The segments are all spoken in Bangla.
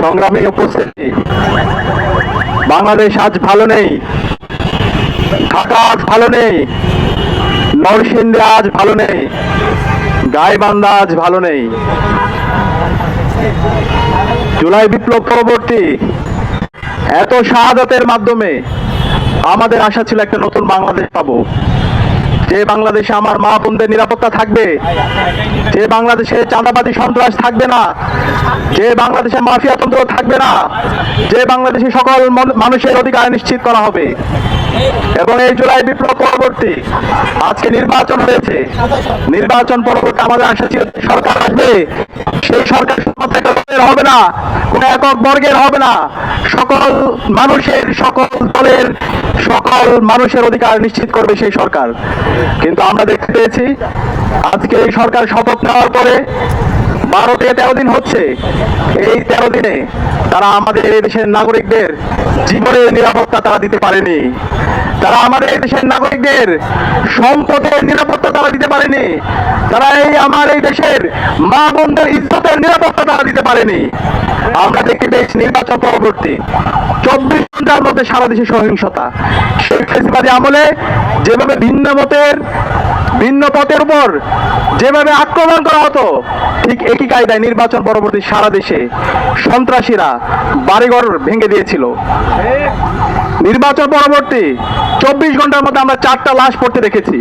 সংগ্রামী উপস্থিতি, বাংলাদেশ আজ ভালো নেই, ঢাকা আজ ভালো নেই, নরসিংদী আজ ভালো নেই, গাইবান্ধা আজ ভালো নেই। জুলাই বিপ্লব পরবর্তী এত শাহাদাতের মাধ্যমে আমাদের আশা ছিল একটা নতুন বাংলাদেশ পাবো, যে বাংলাদেশে আমার মা বোনদের নিরাপত্তা থাকবে, যে বাংলাদেশে চাঁদাবাজি সন্ত্রাস থাকবে না, যে বাংলাদেশে মাফিয়াতন্ত্র থাকবে না, যে বাংলাদেশে সকল মানুষের অধিকার নিশ্চিত করা হবে। এবং এই জুলাই বিপ্লব পরবর্তী আজকে নির্বাচন হয়েছে, নির্বাচন পরবর্তী আমাদের আশা ছিল সরকার আসবে, সেই সরকার হবে না, কোন একক বর্গের হবে না, সকল মানুষের, সকল দলের, সকল মানুষের অধিকার নিশ্চিত করবে সেই সরকার। কিন্তু আমরা দেখতে পেয়েছি আজকে এই সরকার শপথ নেওয়ার পরে 12 থেকে 13 দিন হচ্ছে, এই 13 দিনে তারা আমাদের এই দেশের নাগরিকদের জীবনের নিরাপত্তা তারা দিতে পারেনি, তারা আমাদের এই দেশের নাগরিকদের সম্পদের নিরাপত্তা তারা দিতে পারেনি, তারা আমার এই দেশের মা বোনদের ইজ্জতের নিরাপত্তা তারা দিতে পারেনি। আমরা দেখতে পেয়েছি নির্বাচন পরবর্তী 24 ঘন্টার মধ্যে সারা দেশে সহিংসতা। সেই ফেসিবাদী আমলে যেভাবে ভিন্ন মতের, ভিন্ন পথের উপর যেভাবে আক্রমণ করা হতো, ঠিক একই কায়দায় নির্বাচন পরবর্তী সারা দেশে সন্ত্রাসীরা বাড়িঘর ভেঙে দিয়েছিল। নির্বাচন পরবর্তী 24 ঘন্টার মধ্যে আমরা 4টা লাশ পড়তে দেখেছি,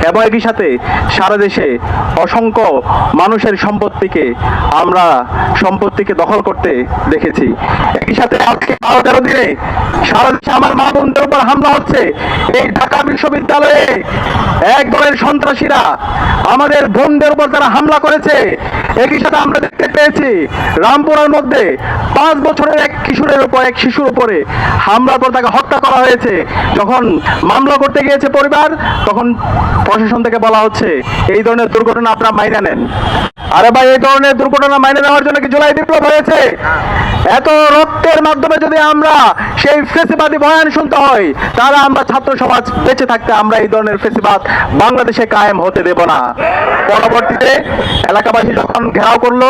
এবং একই সাথে সারা দেশে অসংখ্য মানুষের সম্পত্তিকে দখল করতে দেখেছি। একই সাথে আজকে 12-13 দিনে সারা দেশে আমার মা বোনদের উপর হামলা হচ্ছে। এই ঢাকা বিশ্ববিদ্যালয়ে এক দলের সন্ত্রাসীরা আমাদের বোনদের উপর তারা হামলা করেছে। একই সাথে আমরা দেখতে পেয়েছি রামপুরার মধ্যে 5 বছরের এক শিশুর উপরে হামলা করে তাকে হত্যা করা হয়েছে। যখন মামলা করতে গিয়েছে পরিবার, তখন প্রশাসন থেকে বলা হচ্ছে এই ধরনের দুর্ঘটনা আপনারা মাইনে নেন। আরে ভাই, এই ধরনের দুর্ঘটনা মাইনে নেওয়ার জন্য কি জুলাই বিপ্লব হয়েছে? এত রক্তের মাধ্যমে যদি আমরা সেই ফেসিবাদী বয়ান শুনতে হয়, তাহলে আমরা ছাত্র সমাজ বেঁচে থাকতে আমরা এই ধরনের ফেসিবাদ বাংলাদেশে কায়েম হতে দেব না। পরবর্তীতে এলাকাবাসী যখন ঘেরাও করলো,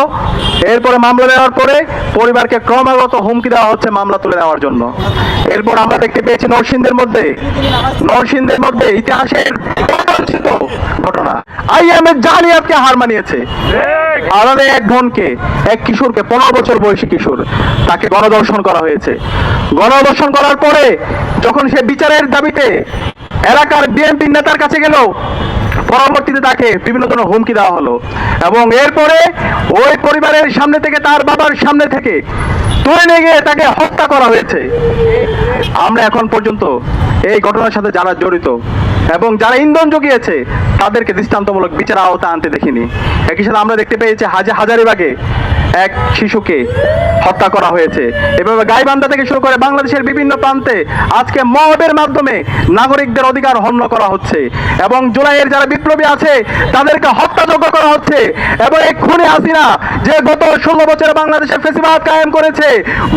এরপরে মামলা নেওয়ার পরে পরিবারকে ক্রমাগত হুমকি দেওয়া হচ্ছে মামলা তুলে নেওয়ার জন্য। এরপর আমরা দেখতে পেয়েছি নরসিংদীর মধ্যে ইতিহাসের ঘটনা, আইএমএ জালিয়াতকে হার মানিয়েছে। আমাদের এক বোনকে, এক কিশোরকে, 15 বছর বয়সী কিশোর, তাকে গণধর্ষণ করা হয়েছে। গণধর্ষণ করার পরে যখন সে বিচারের দাবিতে এলাকার বিএনপি নেতার কাছে গেল, পরবর্তীতে তাকে বিভিন্ন ধরনের হুমকি দেওয়া হলো, এবং এরপরে ওই পরিবারের সামনে থেকে, তার বাবার সামনে থেকে তুলে নিয়ে গিয়ে তাকে হত্যা করা হয়েছে। আমরা এখন পর্যন্ত এই ঘটনার সাথে যারা জড়িত এবং যারা ইন্ধন জুগিয়েছে তাদেরকে দৃষ্টান্তমূলক বিচার আওতায় আনতে দেখিনি। একই সাথে আমরা দেখতে পেয়েছি হাজারীবাগে এক শিশুকে হত্যা করা হয়েছে। এভাবে গাইবান্ধা থেকে শুরু করে বাংলাদেশের বিভিন্ন প্রান্তে আজকে মহবের মাধ্যমে নাগরিকদের অধিকার হনন করা হচ্ছে, এবং জুলাইয়ের যারা বিপ্লবী আছে তাদেরকে হত্যাযোগ্য করা হচ্ছে। এবং এই খুনি হাসিনা যে গত 16 বছরে বাংলাদেশের ফেসিবাদ কায়েম করেছে,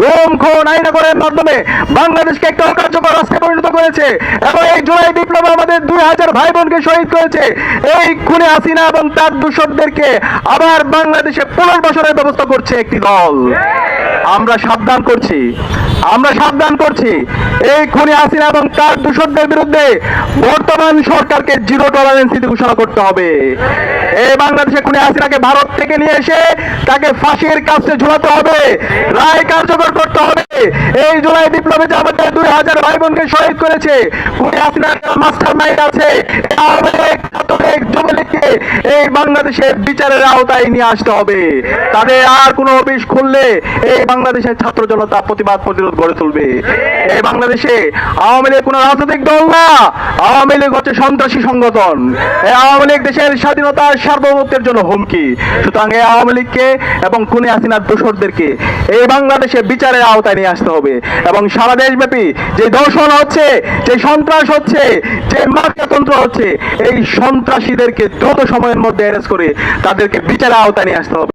গুম খুন আইন করার মাধ্যমে বাংলাদেশকে একটা অকার্যকর রাষ্ট্রে পরিণত করেছে, এবং এই জুলাই বিপ্লবে আমাদের 2000 ভাই বোনকে শহীদ করেছে। এই খুনি হাসিনা এবং তার দূষকদেরকে আবার বাংলাদেশে পুনর্বাসনের ব্যবস্থা করছে একটি দল। আমরা সাবধান করছি এই খুনি হাসিনা এবং তার দূষকদের বিরুদ্ধে বর্তমান সরকারকে জিরো টলারেন্স নীতি ঘোষণা করতে হবে। এই বাংলাদেশে খুনি হাসিনাকে ভারত থেকে নিয়ে এসে তাকে ফাঁসির কাছে ঝুলাতে হবে, রায় কার্যকর করতে হবে। এই জুলাই বিপ্লবে যে আমাদের 2000 ভাই বোনকে শহীদ করেছে, খুনি হাসিনার মাস্টার মাইন্ড আছে, এই বাংলাদেশের বিচারের আওতায় নিয়ে আসতে হবে। তাদের আর কোনো অফিস খুললে এই বাংলাদেশের ছাত্র জনতা প্রতিরোধ গড়ে তুলবে। এই বাংলাদেশে আওয়ামী লীগ কোনো রাজনৈতিক দল না, আওয়ামী লীগ হচ্ছে সন্ত্রাসী সংগঠন। এই আওয়ামী লীগ দেশের স্বাধীনতা সার্বভৌমত্বের জন্য হুমকি। সুতরাং এই আওয়ামী লীগকে এবং খুনি হাসিনার দোসরদেরকে এই বাংলাদেশে বিচারের আওতায় নিয়ে আসতে হবে, এবং সারা দেশব্যাপী যে দর্শন হচ্ছে, যে সন্ত্রাস হচ্ছে, যে মাফিয়াতন্ত্র হচ্ছে, এই সন্ত্রাসীদেরকে দ্রুত সময়ের মধ্যে অ্যারেস্ট করে তাদেরকে বিচারের আওতায় নিয়ে আসতে হবে।